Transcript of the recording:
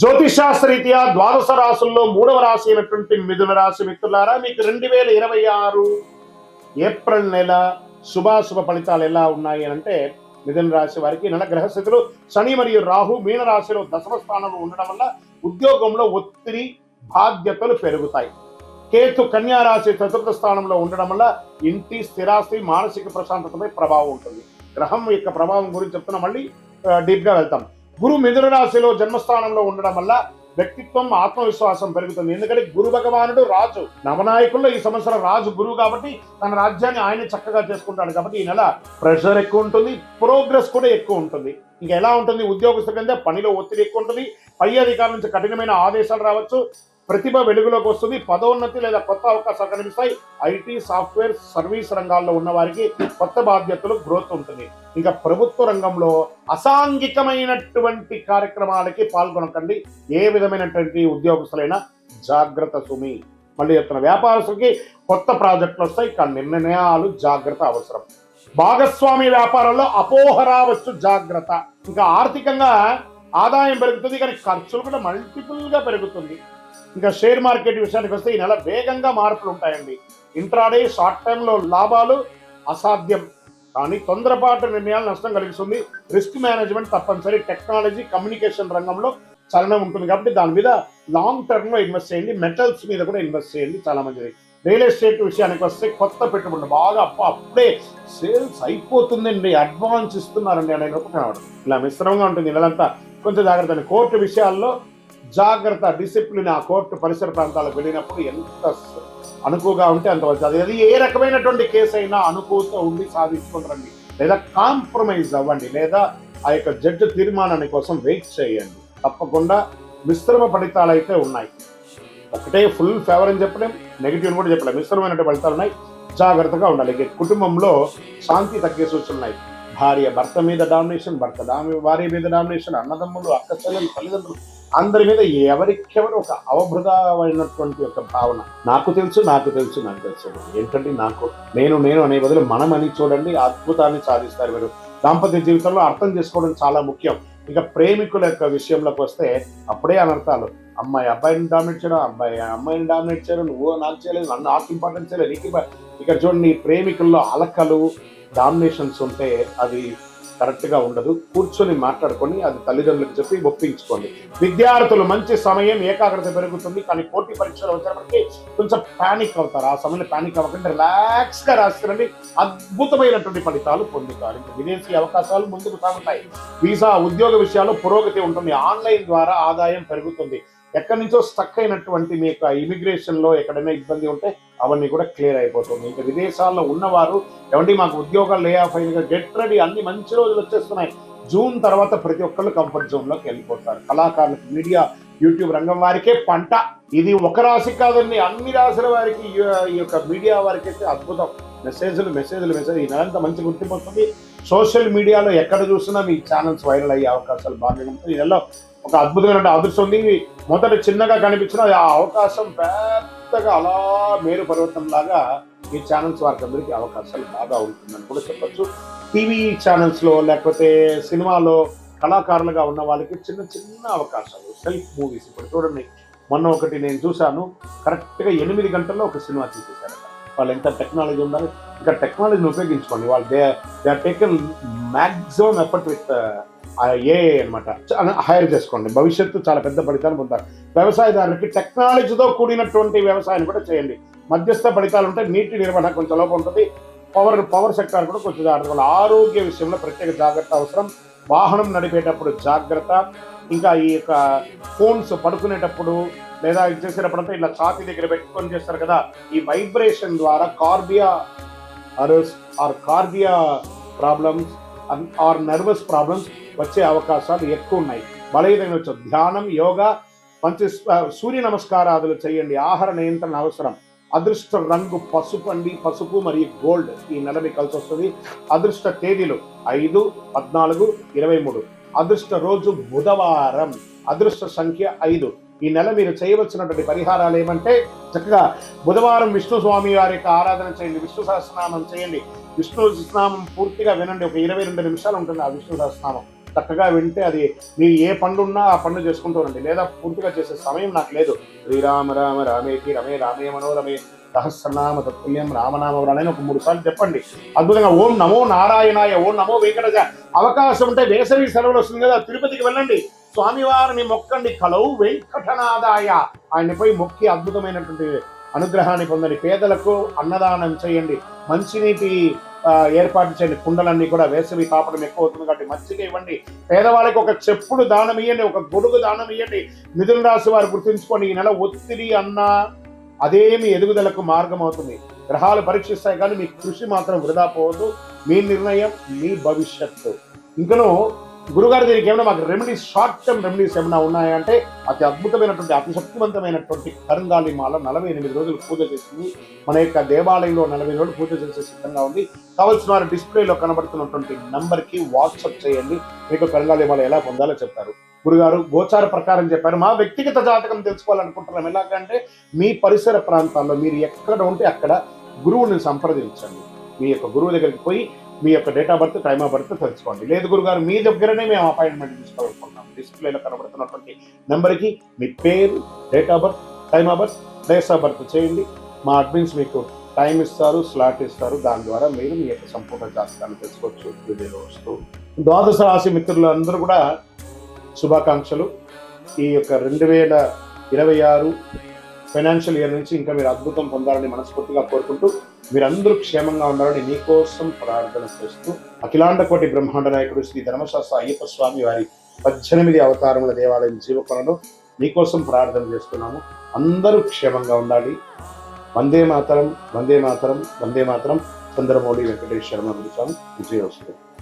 జ్యోతిషాస్త్రరీత్యా ద్వాదశ రాశుల్లో మూడవ రాశి అయినటువంటి మిథున రాశి మిత్రులారా, మీకు 2026 ఏప్రిల్ నెల శుభాశుభ ఫలితాలు ఎలా ఉన్నాయి అంటే, మిథున రాశి వారికి నెల గ్రహస్థితులు శని మరియు రాహు మీన రాశిలో దశమ స్థానంలో ఉండడం వల్ల ఉద్యోగంలో ఒత్తిడి బాధ్యతలు పెరుగుతాయి. కేతు కన్యా రాశి చతుర్థ స్థానంలో ఉండడం వల్ల ఇంటి స్థిరాస్తి మానసిక ప్రశాంతతపై ప్రభావం ఉంటుంది. గ్రహం యొక్క ప్రభావం గురించి చెప్తున్నా, మళ్ళీ డీప్ గా వెళ్తాం. గురు మిథున రాశిలో జన్మస్థానంలో ఉండడం వల్ల వ్యక్తిత్వం ఆత్మవిశ్వాసం పెరుగుతుంది. ఎందుకంటే గురు భగవానుడు రాజు, నవనాయకుల్లో ఈ సంవత్సరం రాజు గురువు కాబట్టి తన రాజ్యాన్ని ఆయన చక్కగా చేసుకుంటాడు. కాబట్టి ఈ నెల ప్రెషర్ ఎక్కువ ఉంటుంది, ప్రోగ్రెస్ కూడా ఎక్కువ ఉంటుంది. ఇంకా ఎలా ఉంటుంది, ఉద్యోగస్తుల కింద పనిలో ఒత్తిడి ఎక్కువ ఉంటుంది, పై అధికారుల నుంచి కఠినమైన ఆదేశాలు రావచ్చు, ప్రతిభ వెలుగులోకి వస్తుంది, పదోన్నతి లేదా కొత్త అవకాశాలు కనిపిస్తాయి. ఐటీ సాఫ్ట్వేర్ సర్వీస్ రంగాల్లో ఉన్న వారికి కొత్త బాధ్యతలు గ్రోత్ ఉంటుంది. ఇంకా ప్రభుత్వ రంగంలో అసాంఘికమైనటువంటి కార్యక్రమాలకి పాల్గొనకండి. ఏ విధమైనటువంటి ఉద్యోగస్తులైనా జాగ్రత్త సుమి. మళ్ళీ చెప్తున్న, వ్యాపారస్తులకి కొత్త ప్రాజెక్టులు వస్తాయి, కానీ నిర్ణయాలు జాగ్రత్త అవసరం. భాగస్వామి వ్యాపారంలో అపోహ రావచ్చు, జాగ్రత్త. ఇంకా ఆర్థికంగా ఆదాయం పెరుగుతుంది, కానీ ఖర్చులు కూడా మల్టిపుల్ గా పెరుగుతుంది. ఇంకా షేర్ మార్కెట్ విషయానికి వస్తే ఈ నెల వేగంగా మార్పులు ఉంటాయండి. ఇంట్రాడే షార్ట్ టైంలో లాభాలు అసాధ్యం, కానీ తొందరపాటు నిర్ణయాలు నష్టం కలిగిస్తుంది. రిస్క్ మేనేజ్మెంట్ తప్పనిసరి. టెక్నాలజీ కమ్యూనికేషన్ రంగంలో చలనం ఉంటుంది కాబట్టి దాని మీద లాంగ్ టర్మ్ లో ఇన్వెస్ట్ చేయండి. మెటల్స్ మీద కూడా ఇన్వెస్ట్ చేయండి, చాలా మంచిది. రియల్ ఎస్టేట్ విషయానికి వస్తే కొత్త పెట్టుబడులు బాగా అప్పుడే సేల్స్ అయిపోతుందండి, అడ్వాన్స్ ఇస్తున్నారండి అనే కనబడదు. ఇలా మిశ్రమంగా ఉంటుంది నెలంతా, కొంచెం జాగ్రత్త. కోర్టు విషయాల్లో జాగ్రత్త, డిసిప్లిన్. ఆ కోర్టు పరిసర ప్రాంతాలకు వెళ్ళినప్పుడు ఎంత అనుకువగా ఉంటే అంత మంచిది. అది ఏ రకమైనటువంటి కేసు అయినా అనుకూలతో ఉండి సాధించుకుంటారండి, లేదా కాంప్రమైజ్ అవ్వండి, లేదా ఆ యొక్క జడ్జి తీర్మానాన్ని కోసం వెయిట్ చేయండి. తప్పకుండా మిశ్రమ ఫలితాలు అయితే ఉన్నాయి. ఒకటే ఫుల్ ఫేవర్ అని చెప్పలేం, నెగిటివ్ కూడా చెప్పలేం, మిశ్రమైనటువంటి ఫలితాలు ఉన్నాయి. జాగ్రత్తగా ఉండాలి. భార్య శాంతి తగ్గే సూచనలు ఉన్నాయి. భార్య భర్త మీద డామినేషన్, భార్య మీద డామినేషన్, అన్నదమ్ములు, అక్క చెల్లెలు, తల్లిదండ్రులు అందరి మీద ఎవరికెవరు ఒక అవబృతమైనటువంటి ఒక భావన. నాకు తెలుసు ఏంటంటే నేను అనే బదులు మనం అని చూడండి, అద్భుతాన్ని సాధిస్తారు మీరు. దాంపత్య జీవితంలో అర్థం చేసుకోవడం చాలా ముఖ్యం. ఇక ప్రేమికుల యొక్క విషయంలోకి వస్తే అప్పుడే అనర్థాలు. అమ్మాయి అబ్బాయిని డామినేట్ చేయడం, అబ్బాయి అమ్మాయిని డామినేట్ చేయడం, నువ్వు నాకు చేయలేదు, నన్ను నాకు ఇంపార్టెన్స్ చేయలేదు, నీకు. ఇక్కడ చూడండి, ప్రేమికుల్లో అలకలు డామినేషన్స్ ఉంటే అది కరెక్ట్ గా ఉండదు. కూర్చొని మాట్లాడుకొని అది తల్లిదండ్రులకు చెప్పి ఒప్పించుకోండి. విద్యార్థులు మంచి సమయం, ఏకాగ్రత పెరుగుతుంది, కానీ పోటీ పరీక్షలు వచ్చేటప్పటికి కొంచెం పానిక్ అవుతారు. ఆ సమయంలో పానిక్ అవ్వకుండా రిలాక్స్ గా రాస్తారండి, అద్భుతమైనటువంటి ఫలితాలు పొందుతారు. ఇంకా విదేశీ అవకాశాలు ముందుకు సాగుతాయి. వీసా, ఉద్యోగ విషయాల్లో పురోగతి ఉంటుంది. ఆన్లైన్ ద్వారా ఆదాయం పెరుగుతుంది. ఎక్కడి నుంచో స్టక్ అయినటువంటి మీకు ఇమిగ్రేషన్ లో ఎక్కడైనా ఇబ్బంది ఉంటే అవన్నీ కూడా క్లియర్ అయిపోతుంది. ఇంకా విదేశాల్లో ఉన్నవారు, ఏమంటే మాకు ఉద్యోగాలు లే ఆఫ్ అయింది, గెట్ రెడీ, అన్ని మంచి రోజులు వచ్చేస్తున్నాయి. జూన్ తర్వాత ప్రతి ఒక్కళ్ళు కంఫర్ట్ జోన్ లోకి వెళ్ళిపోతారు. కళాకారులకు, మీడియా, యూట్యూబ్ రంగం వారికే పంట. ఇది ఒక రాశి కాదండి, అన్ని రాశుల వారికి, ఈ యొక్క మీడియా వారికి అయితే అద్భుతం. మెసేజ్ ఈ నెలంతా మంచి గుర్తింపు వస్తుంది. సోషల్ మీడియాలో ఎక్కడ చూసినా మీ ఛానల్స్ వైరల్ అయ్యే అవకాశాలు బాగా ఉంటాయి. ఈ నెలలో ఒక అద్భుతమైన అదృష్టం ఉంది. మొదట చిన్నగా కనిపించిన ఆ అవకాశం పెద్దగా అలా మేరు పర్వతం లాగా ఈ ఛానల్స్ వారికి అందరికీ అవకాశాలు బాగా ఉంటుందని కూడా చెప్పచ్చు. టీవీ ఛానల్స్ లో లేకపోతే సినిమాలో కళాకారులుగా ఉన్న వాళ్ళకి చిన్న అవకాశాలు, సెల్ఫ్ మూవీస్. ఇప్పుడు చూడండి, మొన్న ఒకటి నేను చూశాను, కరెక్ట్గా 8 గంటల్లో ఒక సినిమా తీసేశారు. వాళ్ళు ఎంత టెక్నాలజీ ఉండాలి, ఇంకా టెక్నాలజీని ఉపయోగించుకోండి. వాళ్ళు they are taken maximum effort with AI అనమాట. హైర్ చేసుకోండి, భవిష్యత్తు చాలా పెద్ద ఫలితాలు పొందుతారు. వ్యవసాయదారులకి టెక్నాలజీతో కూడినటువంటి వ్యవసాయం కూడా చేయండి. మధ్యస్థ ఫలితాలు ఉంటాయి. నీటి నిర్వహణ కొంచెం లోపం ఉంటుంది. పవర్ సెక్టార్ కూడా కొంచెం జాగ్రత్త. ఆరోగ్య విషయంలో ప్రత్యేక జాగ్రత్త అవసరం. వాహనం నడిపేటప్పుడు జాగ్రత్త. ఇంకా ఈ యొక్క ఫోన్స్ పడుకునేటప్పుడు లేదా ఇది చేసేటప్పుడంతా ఇలా ఛాతీ దగ్గర పెట్టుకొని చేస్తారు కదా, ఈ వైబ్రేషన్ ద్వారా cardiac problems or nervous problems వచ్చే అవకాశాలు ఎక్కువ ఉన్నాయి. బలహీనంగా వచ్చు. ధ్యానం, యోగా, మంచి సూర్య నమస్కారాదులు చేయండి. ఆహార నియంత్రణ అవసరం. అదృష్ట రంగు పసుపు అండి, పసుపు మరియు గోల్డ్ ఈ నెల మీకు కలిసి వస్తుంది. అదృష్ట తేదీలు 5, 14, 23. అదృష్ట రోజు బుధవారం. అదృష్ట సంఖ్య 5. ఈ నెల మీరు చేయవలసినటువంటి పరిహారాలు ఏమంటే, చక్కగా బుధవారం విష్ణు స్వామి వారి యొక్క ఆరాధన చేయండి, విష్ణు సహస్రనామం చేయండి. విష్ణు సహస్రనామం పూర్తిగా వినండి, ఒక 22 నిమిషాలు ఉంటుంది ఆ విష్ణు సహస్రనామం. చక్కగా వింటే అది మీరు ఏ పనులు ఉన్నా ఆ పనులు చేసుకుంటూ ఉండండి, లేదా పూర్తిగా చేసే సమయం నాకు లేదు. శ్రీరామ రామ రామేతి రమే రామే మనోరమే సహస్రనామ తత్తుల్యం రామనామ అని ఒక 3 సార్లు చెప్పండి. అద్భుతంగా ఓం నమో నారాయణాయ, ఓం నమో వెంకటజ. అవకాశం ఉంటే వేసవి సెలవులు వస్తుంది కదా, తిరుపతికి వెళ్ళండి, స్వామివారిని మొక్కండి. కలవు వెంకటనాదాయ, ఆయన పోయి మొక్కి అద్భుతమైనటువంటి అనుగ్రహాన్ని పొందండి. పేదలకు అన్నదానం చేయండి, మంచినీటి ఏర్పాటు చేయండి. కుండలన్నీ కూడా వేసవి కాపడం ఎక్కువ అవుతుంది కాబట్టి మజ్జిగ ఇవ్వండి. పేదవాళ్ళకి ఒక చెప్పుడు దానం ఇవ్వండి, ఒక గొడుగు దానం ఇవ్వండి. మిథున రాశి వారు గుర్తుంచుకోండి, ఈ నెల ఒత్తిడి అన్నా అదేమి ఎదుగుదలకు మార్గం అవుతుంది. గ్రహాలు పరీక్షిస్తాయి కానీ మీ కృషి మాత్రం వృధా పోవద్దు. మీ నిర్ణయం మీ భవిష్యత్తు. ఇంకనూ గురుగారు దీనికి ఏమైనా మాకు రెమెడీస్, షార్ట్ టర్మ్ రెమెడీస్ ఏమైనా ఉన్నాయంటే అతి అద్భుతమైనటువంటి అతి శక్తివంతమైనటువంటి కరంగాలి మాల 48 రోజులు పూజ చేసింది. మన యొక్క దేవాలయంలో 40 రోజులు పూజ చేసే సిద్ధంగా ఉంది. కావాల్సిన వారు డిస్ప్లేలో కనబడుతున్నటువంటి నంబర్కి వాట్సాప్ చేయండి, మీకు కరంగాలి మాల ఎలా పొందాలో చెప్తారు. గురుగారు గోచార ప్రకారం చెప్పారు. మా వ్యక్తిగత జాతకం తెలుసుకోవాలనుకుంటున్నాం. ఎలాగంటే మీ పరిసర ప్రాంతాల్లో మీరు ఎక్కడ ఉంటే అక్కడ గురువుని సంప్రదించండి. మీ యొక్క గురువు దగ్గరికి పోయి మీ యొక్క date of birth, time of birth తెలుసుకోండి. లేదు గురుగారు మీ దగ్గరనే మేము అపాయింట్మెంట్ తీసుకోవాలనుకుంటున్నాం, డిస్ప్లేలో కనబడుతున్నటువంటి నెంబర్కి మీ పేరు, date of birth, time of birth, place of birth చేయండి. మా అడ్మిన్స్ మీకు టైం ఇస్తారు, స్లాట్ ఇస్తారు. దాని ద్వారా మీరు మీ యొక్క సంపూర్ణ జాతకాన్ని తెలుసుకోవచ్చు. వీడియోలో వస్తూ ద్వాదశ రాశి మిత్రులందరూ కూడా శుభాకాంక్షలు. ఈ యొక్క 2026 ఫైనాన్షియల్ ఇయర్ నుంచి ఇంకా మీరు అద్భుతం పొందాలని మనస్ఫూర్తిగా కోరుకుంటూ, మీరందరూ క్షేమంగా ఉండాలని మీకోసం ప్రార్థన చేస్తూ, అఖిలాండ కోటి బ్రహ్మాండ నాయకుడు శ్రీ ధర్మశాస్త్ర అయ్యప్ప స్వామి వారి 18 అవతారముల దేవాలయం జీవకొనలో మీకోసం ప్రార్థన చేస్తున్నాము. అందరూ క్షేమంగా ఉండాలి. వందే మాతరం, వందే మాతరం, వందే మాతరం. చంద్రమౌళి వెంకటేష్ శర్మ గురుస్వామి. విజయోస్తు.